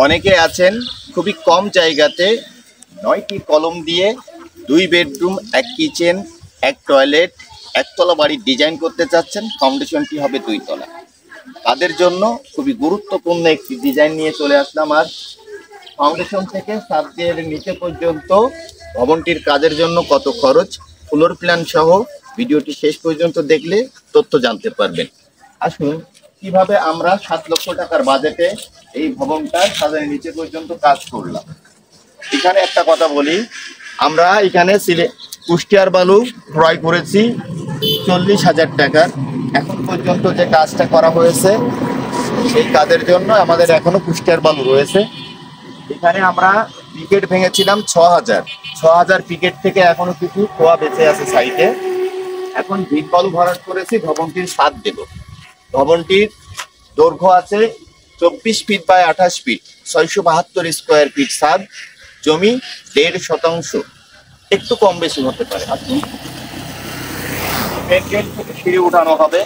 অনেকে আছেন খুবই কম জায়গাতে 9টি কলম দিয়ে 2 বেডরুম, 1 কিচেন, 1 টয়লেট, একতলা বাড়ির ডিজাইন করতে চাচ্ছেন। ফাউন্ডেশনটি হবে 2 তলা। তাদের জন্য খুবই গুরুত্বপূর্ণ একটি ডিজাইন নিয়ে চলে আসলাম। আর ফাউন্ডেশন থেকে ছাদের নিচে পর্যন্ত ভবনটির কাজের জন্য কত খরচ, ফ্লোর প্ল্যান সহ ভিডিওটি শেষ পর্যন্ত দেখলে তথ্য জানতে পারবেন। আসুন কিভাবে আমরা 7 লক্ষ টাকার বাজেটে এই ভবনটার ছাদের নিচে পর্যন্ত কাজ করলাম। এখানে একটা কথা বলি, আমরা এখানে কুষ্টিয়ার বালু ক্রয় করেছি 40,000 টাকার। এখন পর্যন্ত যে কাজটা করা হয়েছে সেই কাজের জন্য আমাদের এখনো কুষ্টিয়ার বালু রয়েছে। এখানে আমরা পিকেট ভেঙেছিলাম 6,000 পিকেট থেকে এখনো কিছু খোয়া বেঁচে আছে সাইডে। এখন ভিট বালু ভরাট করেছি, ভবনটির ছাদ দেব। ভবনটির দৈর্ঘ্য আছে 24 feet by 28 feet, 672 square feet ছাদ, জমি 1.5 শতাংশ, একটু কম বেশি হতে পারে। আপনি মেন গেট থেকে সিঁড়ি উঠানো হবে।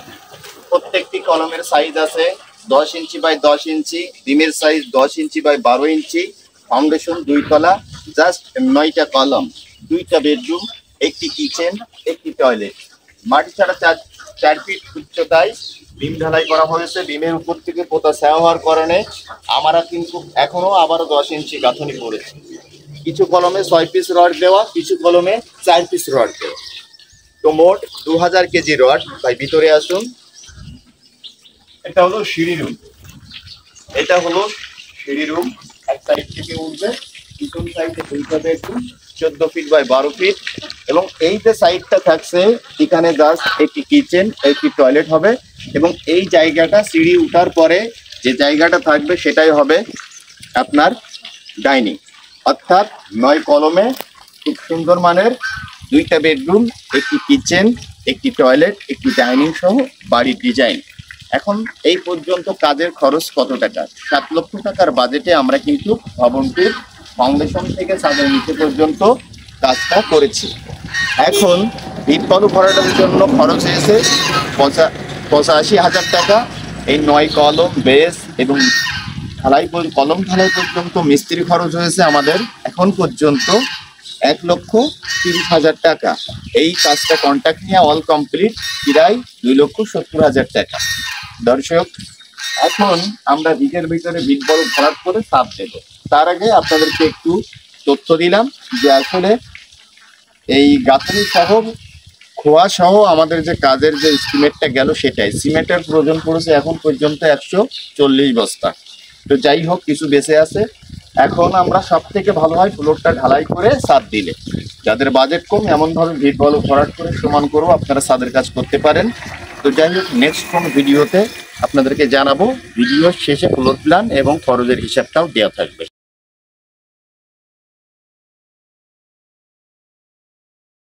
প্রত্যেকটি কলমের সাইজ আছে 10 ইঞ্চি বাই 10 ইঞ্চি, বিমের size 10 inch by 12 inch. Foundation 2 তলা, জাস্ট 9টা কলম, 2টা বেডরুম, 1টি কিচেন, 1টি টয়লেট। মাটি ছাড়া 4 ফিট উচ্চতায় বিম ঢালাই করা হয়েছে। বিমের উপর থেকে পোতা ছায়া হওয়ার কারণে আমরা কিন্তু এখনো আবারও 10 ইঞ্চি গাঁথনি করেছি। কিছু কলমে 6 পিস রড দেওয়া, কিছু কলমে 4 পিস রড দেওয়া। তো মোট 2000 কেজি রড। তাই ভিতরে আসুন। এটা হলো সিঁড়ি রুম, এটা হলো সিঁড়ি রুম। এক সাইড থেকে উঠবে, পিছন সাইডে 2টা বেডরুম, 14 ফিট বাই 12 ফিট। এবং এই যে সাইডটা থাকছে এখানে জাস্ট একটি কিচেন, একটি টয়লেট হবে। এবং এই জায়গাটা সিঁড়ি উঠার পরে যে জায়গাটা থাকবে সেটাই হবে আপনার ডাইনিং। অর্থাৎ 9 কলমে খুব সুন্দর মানের 2টা বেডরুম, একটি কিচেন, একটি টয়লেট, একটি ডাইনিং সহ বাড়ির ডিজাইন। এখন এই পর্যন্ত কাজের খরচ কত টাকা? 7 লক্ষ টাকার বাজেটে আমরা কিন্তু ভবনটির ফাউন্ডেশন থেকে ছাদের নিচে পর্যন্ত কাজটা করেছি। এখন ভিট বালু ভরাটের জন্য খরচ হয়েছে 85,000 টাকা। এই 9 কলম বেস এবং কলম ঢালাই পর্যন্ত মিস্ত্রি খরচ হয়েছে আমাদের এখন পর্যন্ত 1,30,000 টাকা। এই কাজটা কন্ট্রাক্ট নিয়ে অল কমপ্লিট, প্রায় 2,70,000 টাকা। দর্শক, এখন আমরা ভিটের ভিতরে ভিট বালু ভরাট করে ছাদ দেব। তার আগে আপনাদেরকে একটু তথ্য দিলাম যে আসলে এই গাঁথনি সহ খোয়া সহ আমাদের যে কাজের যে এস্টিমেটটা গেল সেটাই। সিমেন্টের প্রয়োজন পড়েছে এখন পর্যন্ত 140 বস্তা। তো যাই হোক, কিছু বেঁচে আছে। এখন আমরা সব থেকে ভালো হয় ফ্লোরটা ঢালাই করে ছাদ দিলে। যাদের বাজেট কম এমনভাবে ভিট বালু ভরাট করে সমান করেও আপনারা ছাদের কাজ করতে পারেন। তো যাই হোক, নেক্সট কোন ভিডিওতে আপনাদেরকে জানাবো। ভিডিওর শেষে ফ্লোর প্ল্যান এবং খরচের হিসাবটাও দেওয়া থাকবে।